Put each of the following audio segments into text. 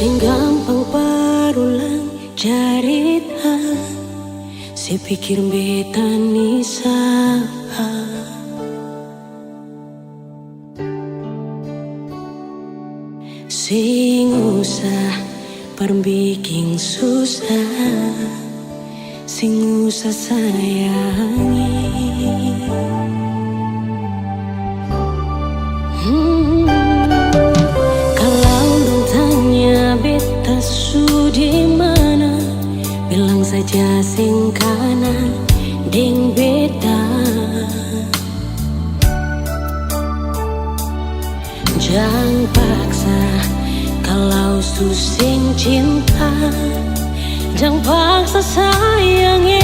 Sing gampang parulang carita, si pikir beta nisa. Sing usah perbikin susah, sing usah sayangi. Kalau dong tanya beta su di mana, bilang saja sing kanan deng beta. Jangan paksa kalau su sing cinta, jangan paksa sayangnya.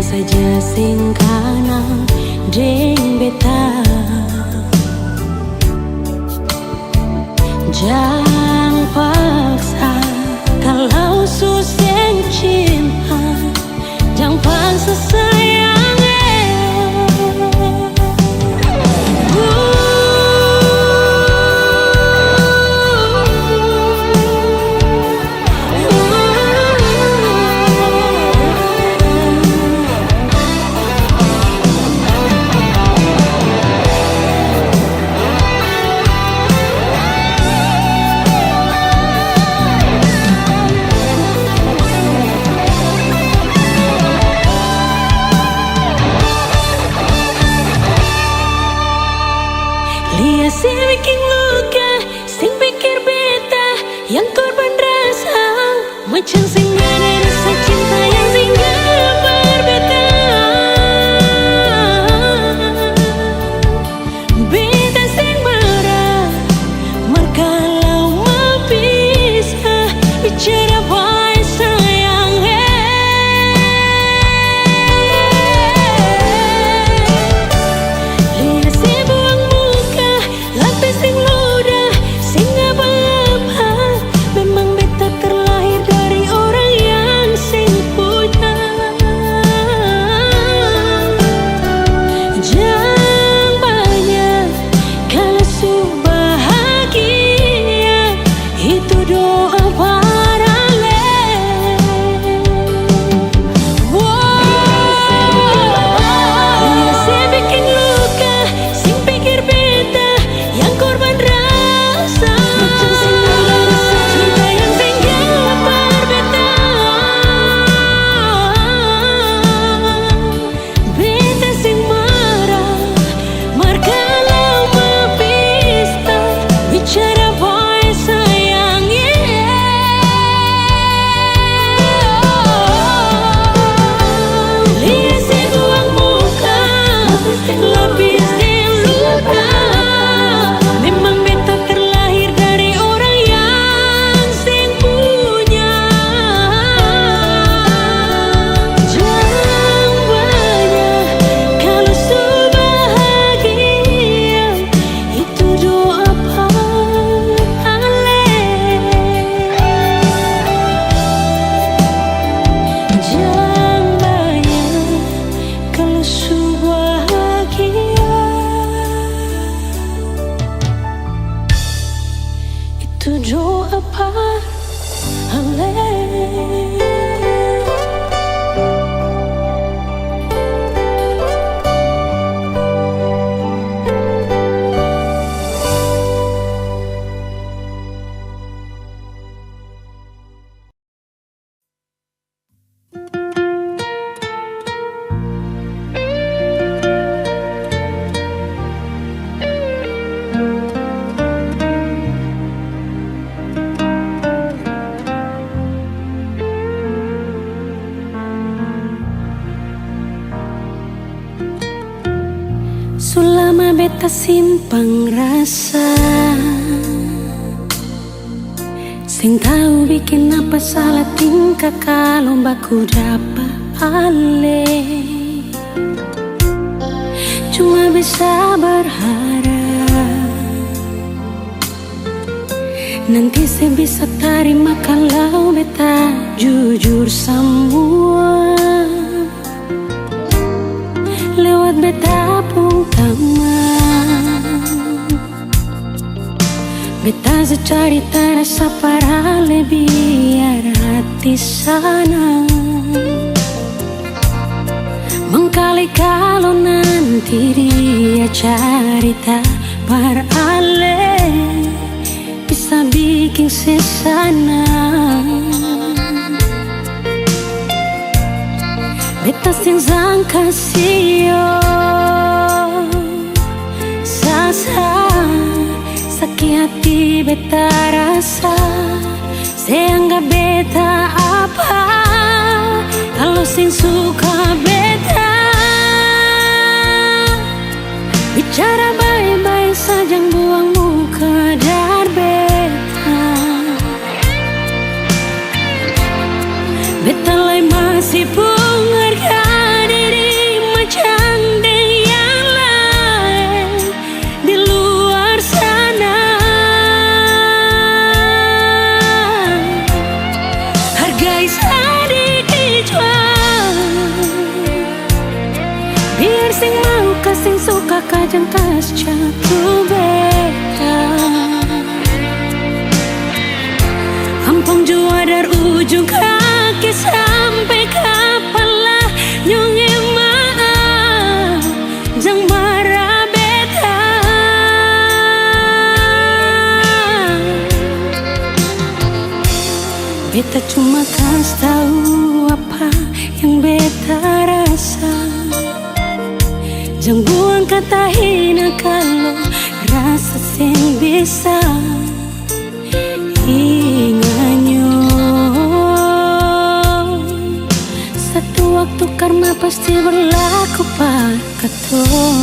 Saja sing kanan deng beta, jangan paksa kalau susah cinta, jangan paksa sayang. Lihat si bikin luka, sing pikir beta yang korban rasa, macam sing ada rasa cinta yang singgah berbeda. Beta sing marah, markalau mau pisah, bicara baik sayang. Lihat si buang muka, lapis sing ludah, sing apa-apa, memang beta terlahir dari orang yang sing punya. Jangan banyak kalau su bahagia, itu doa para leh. Lihat si bikin luka, sing pikir beta yang korban rasa, macam sing ada rasa cinta yang singgah berbeda. Beta sing marah, markalau mau pisah, bicara baik sayang. Lihat si buang muka, lapis sing luka, memang beta terlahir dari orang yang sing punya. Jangan banyak kalau su bahagia, itu doa pahala. Jangan banyak kalau su bahagia, itu doa pahala. simpang rasa, sing tahu bikin apa salah tingkah kalau baku dapat ale. Cuma bisa berharap nanti saya bisa terima kalau beta jujur semua lewat beta pun teman. Beta secari terasa parah biar hati sana mengkali kalau nanti dia cerita parale bisa bikin sesana. Beta sing sangka sio sasa sakit hati beta rasa seanggap beta apa kalau sing suka beta bicara baik-baik saja buang muka dar beta. Beta lai masih pun harga diri macam yang lain di luar sana. Hargai sedikit biar sing mau kasing suka kajang kas jatuh beta. Ampang jua dari ujung kaki sampai kepala nyonge maaf jang marah beta. Beta cuma kasih tahu apa yang beta rasa. Jangan buang kata hina kalau rasa sing bisa inganyo. Satu waktu karma pasti berlaku pada katong.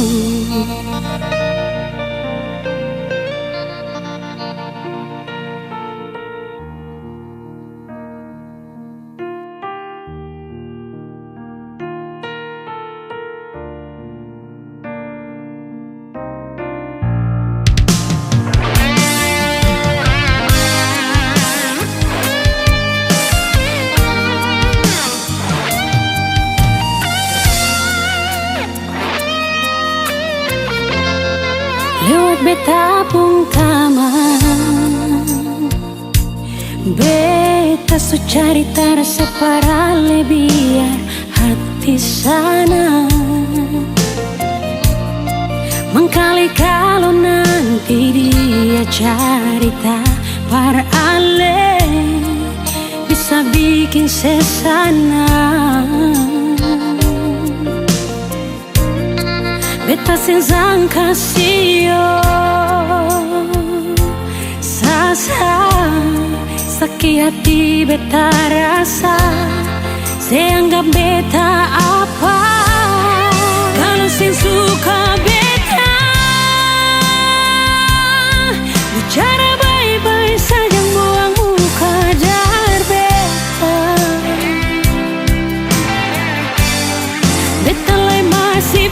Lewat beta pun taman, beta su cari terasa parale biar hati sana mengkali kalau nanti dia cerita parale bisa bikin sesana. Beta sing sangka sio sasa sakit hati beta rasa seanggap beta apa kalau sing suka beta bicara baik-baik saja buang muka dar beta. Beta lai masih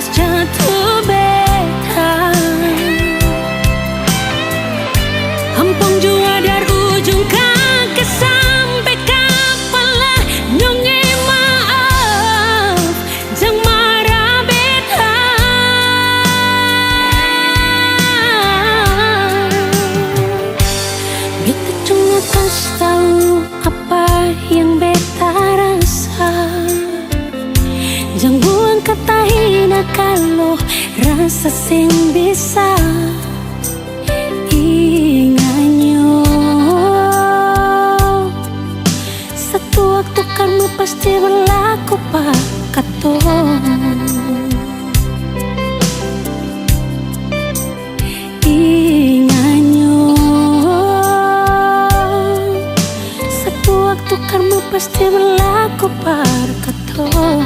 jatuh beta. Ampang jua dari ujung kaki sampai kepala nyonge maaf jang marah beta. Beta cuma kasih tahu apa yang beta rasa. Jangan buang kata hina kalau rasa sing bisa inganyo. Satu waktu karma pasti berlaku berlaku pak katong. Inganyo satu waktu karma pasti berlaku pak katong.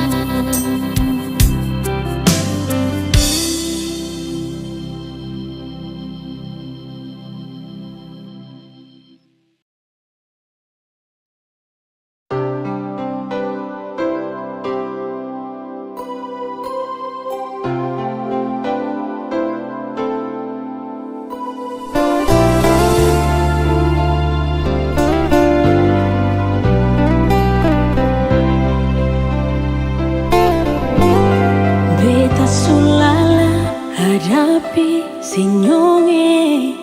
Hadapi sinyonge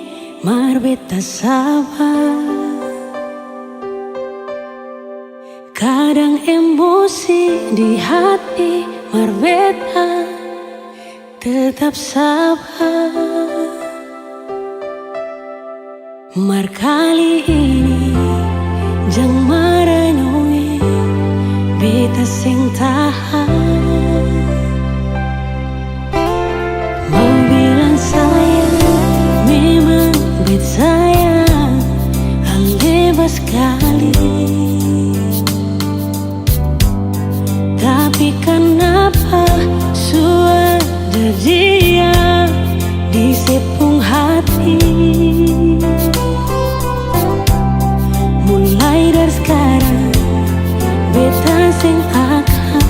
marbeta sabar. Kadang emosi di hati marbeta tetap sabar. Mar kali ini jang maranyonge beta sing tahan. Sayang, aleba sekali. Tapi kenapa sudah dia di sepung hati. Mulai dari sekarang beta sing akan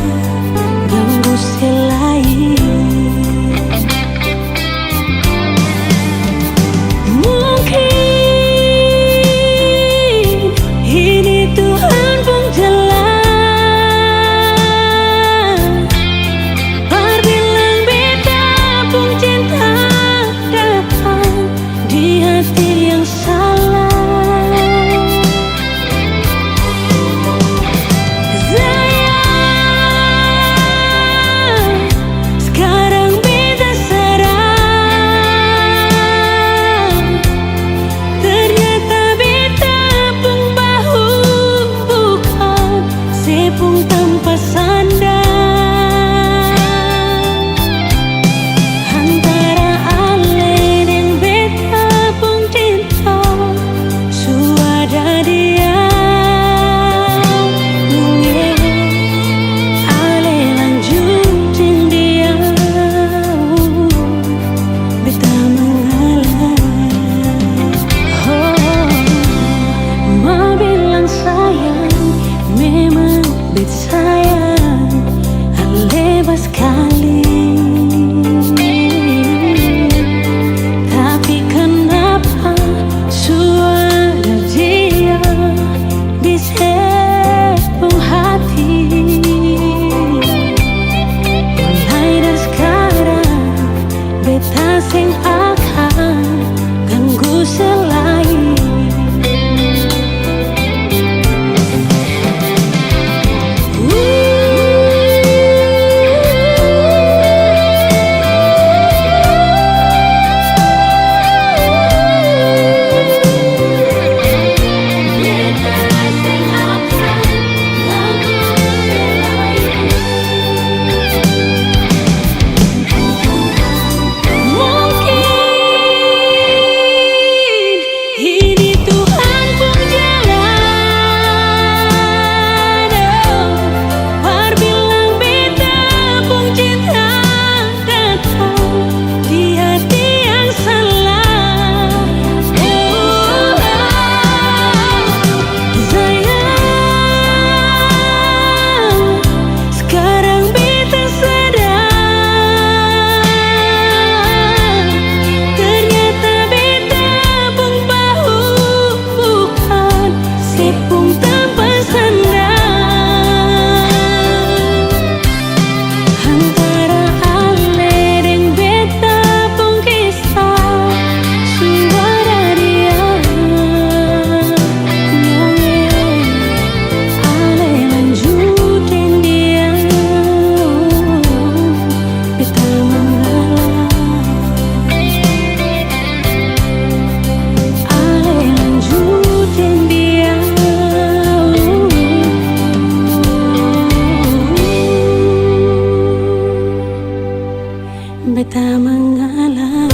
beta mengalah.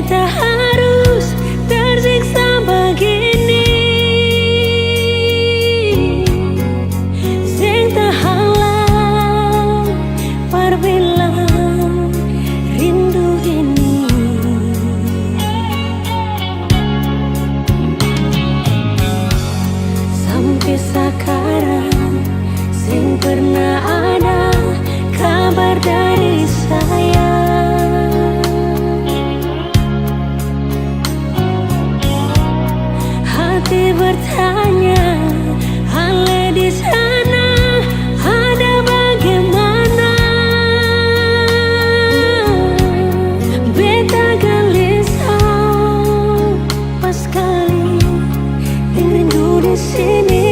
beta harus tersiksa begini. Sing terhalang perbilang rindu ini. Sampai sekarang sing pernah ada kabar dari saya. Hati bertanya, Ale di sana ada bagaimana? Beta gelisah pas kali rindu di sini.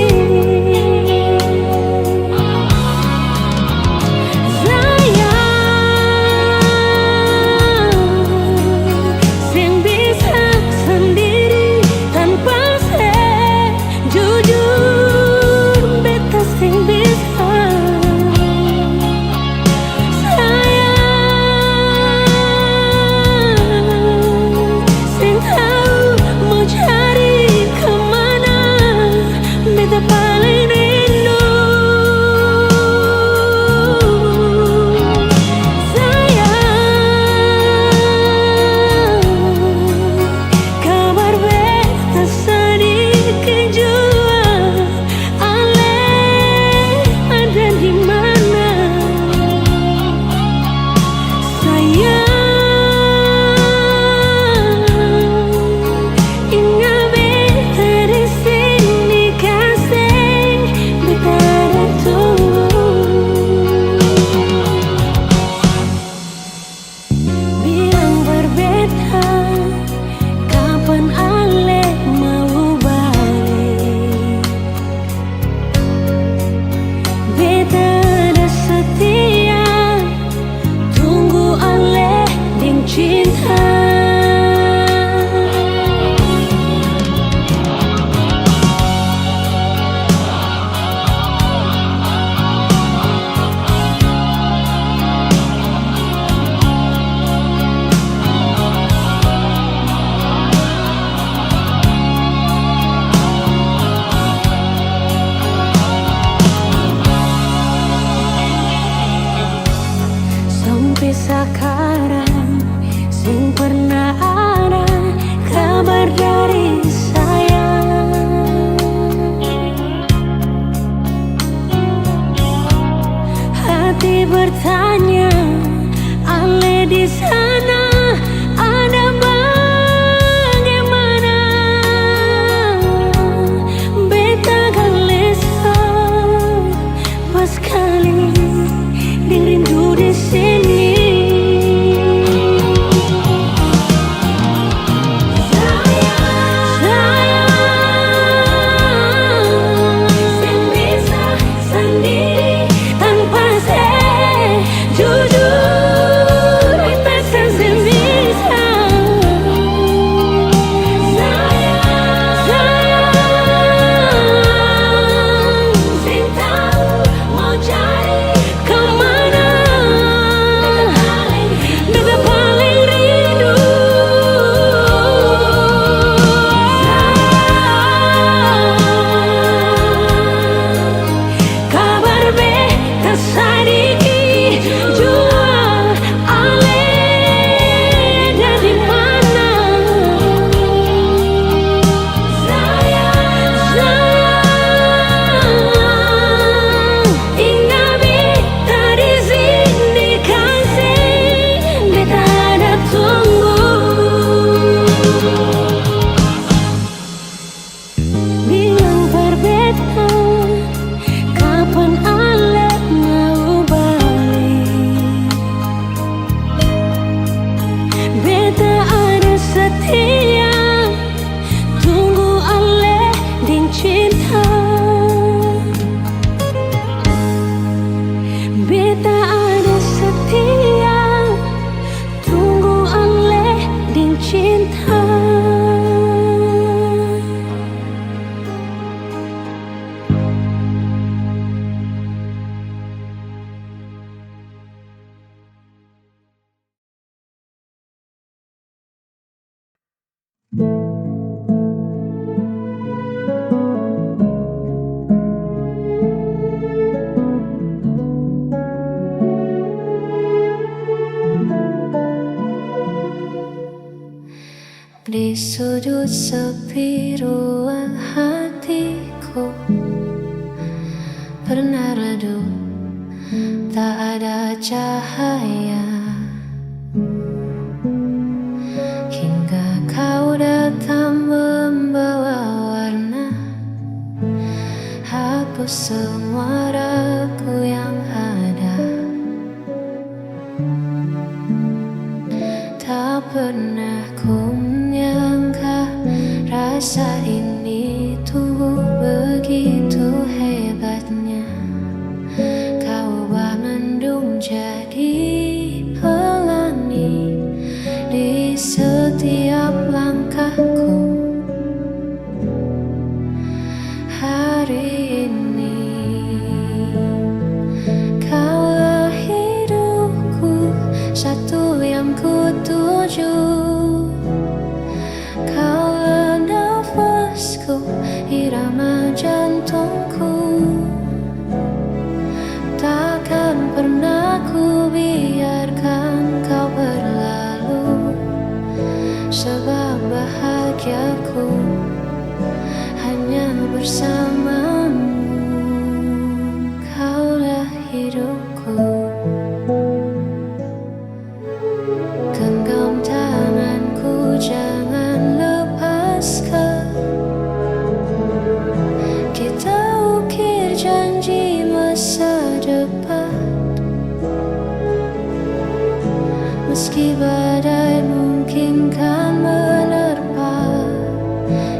Sekarang sing pernah Di sudut sepi ruang hatiku pernah redup, tak ada cahaya, hingga kau datang membawa warna, hapus semua ragu yang ada. Tak pernah ku menyangka rasa ini tumbuh begitu hebatnya. Kau ubah mendung jadi pelangi di setiap langkahku. Hari ini kaulah hidupku, satu yang ku tuju. Kaulah nafasku, irama jantungku. Takkan pernah ku biarkan kau berlalu, sebab bahagiaku hanya bersamamu. Kaulah hidupku. Genggam tanganku, jangan lepaskan. Kita ukir janji masa depan. Meski badai mungkin kan menerpa,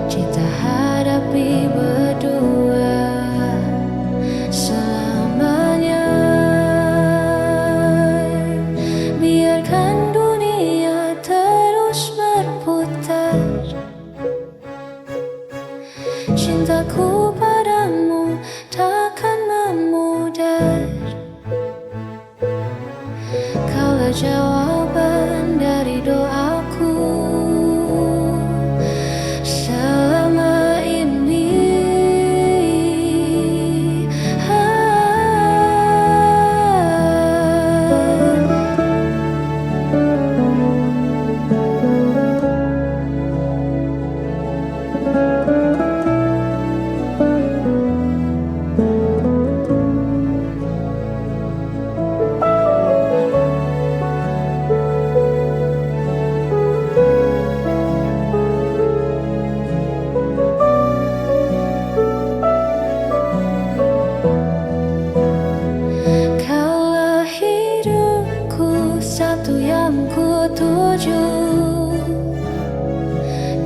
kita hadapi berdua selamanya. Biarkan dunia terus berputar, cintaku padamu takkan memudar. Kaulah jawaban dari doaku selama ini. Kaulah hidupku, satu yang ku tuju.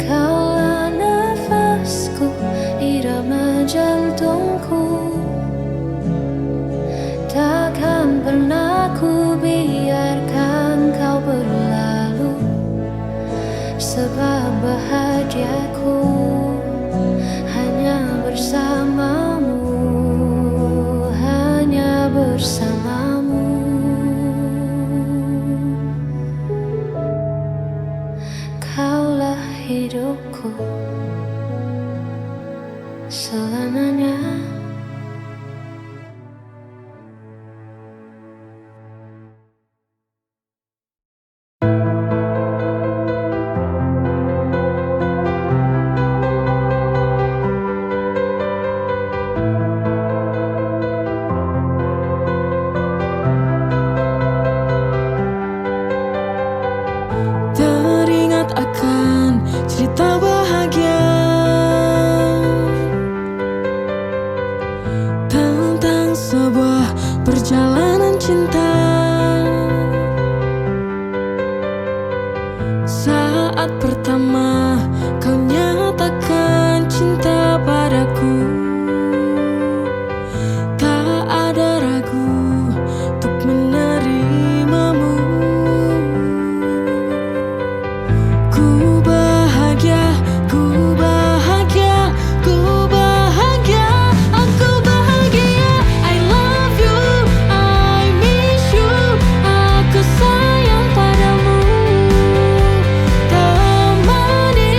Kaulah nafasku, irama jantungku. Takkan pernah ku biarkan kau berlalu, sebab bahagiaku hanya bersamamu, hanya bersamamu. Kaulah hidupku selamanya. Teringat akan cerita bahagia tentang sebuah perjalanan cinta. Saat pertama kau nyatakan cinta padaku, tak ada ragu untuk menerimamu. Ku bahagia, ku bahagia, ku bahagia, aku bahagia. I love you, I miss you, aku sayang padamu. Temani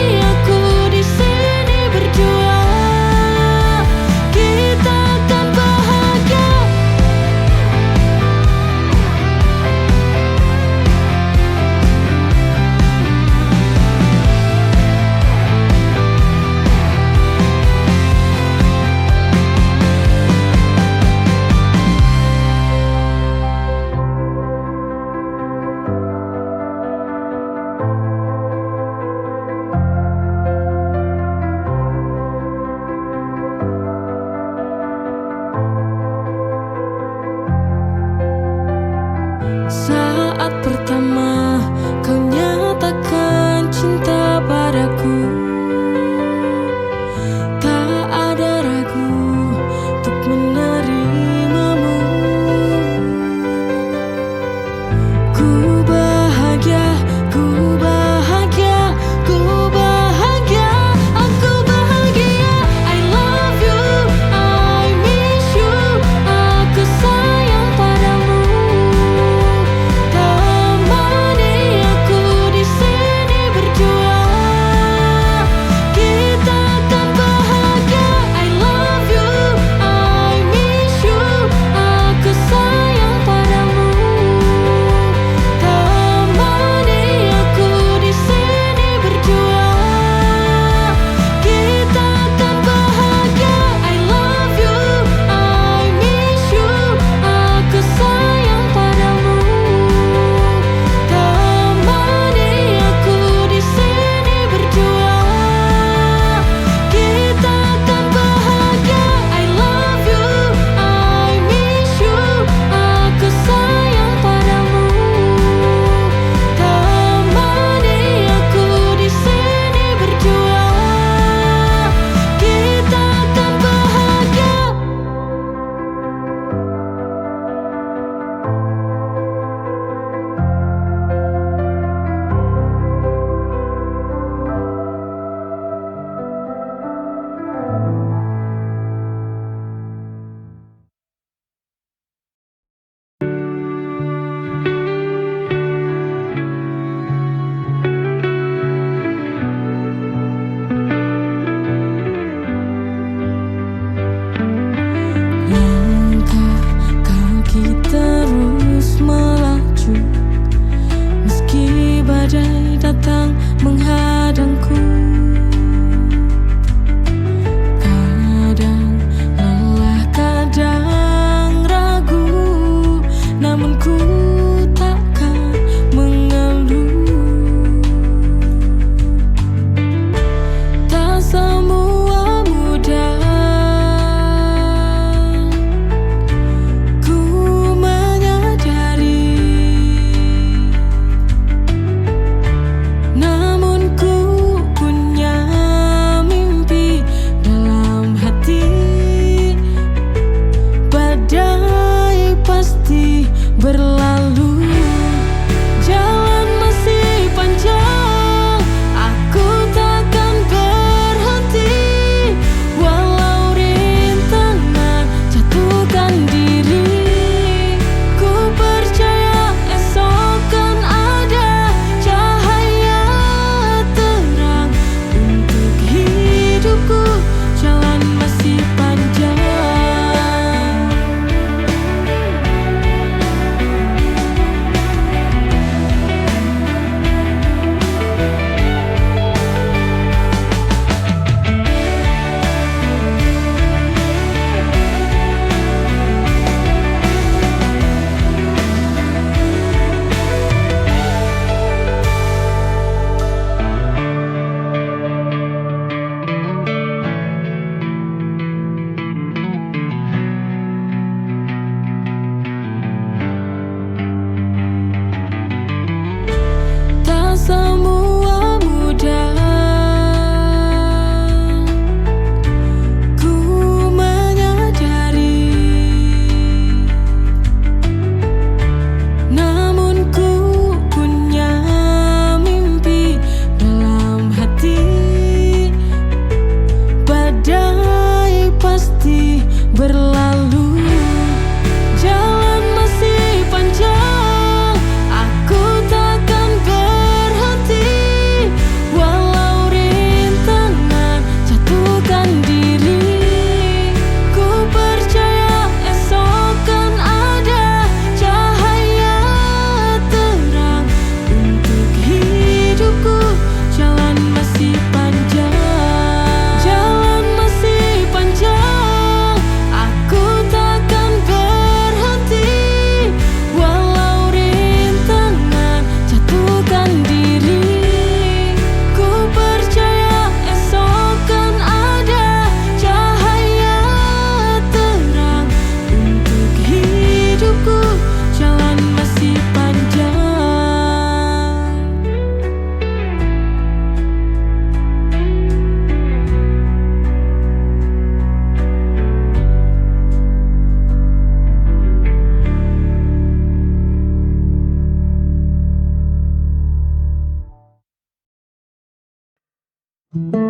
Buka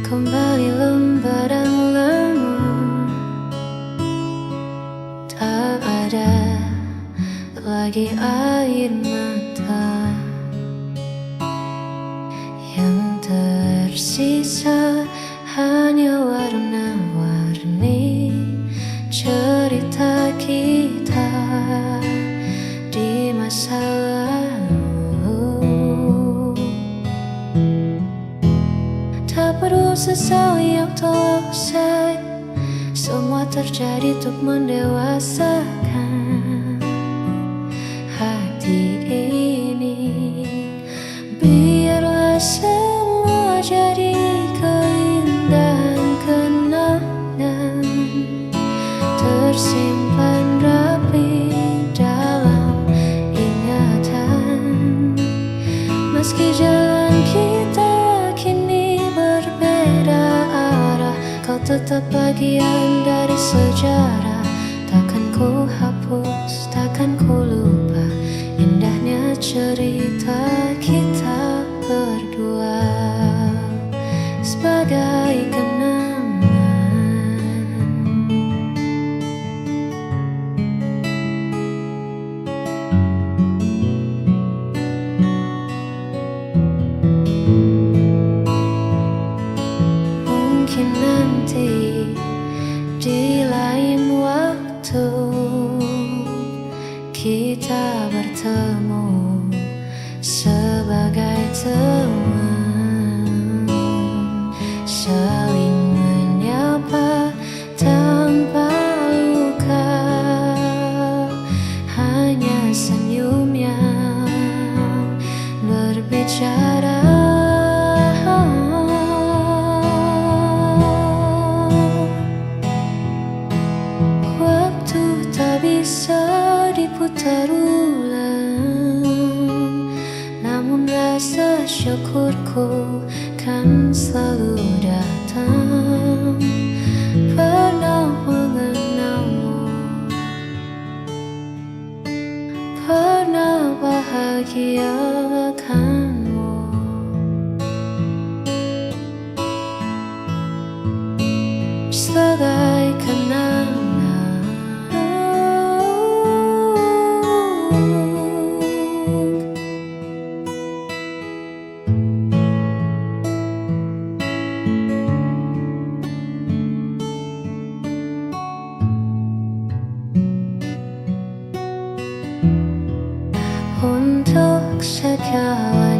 kembali lembaran lama, tak ada lagi air mata. Yang tersisa hanya warna-warni cerita kita di masa lalu. Tak perlu sesali yang telah usai, semua terjadi untuk mendewasakan hati ini. Biarlah semua jadi keindahan kenangan, tersimpan rapi dalam ingatan. Meski jalan kita kini berbeda arah, kau tetap bagian dari sejarah. Takkan ku hapus, takkan ku lupa indahnya cerita kita berdua sebagai kenangan. Mungkin nanti di lain waktu kita bertemu sebagai teman, saling menyapa tanpa luka, hanya senyum yang berbicara. Waktu tak bisa diputar ulang, namun rasa syukurku kan selalu datang. Pernah mengenalmu, pernah bahagiakanmu. Sebagai kenangan. Untuk segalanya.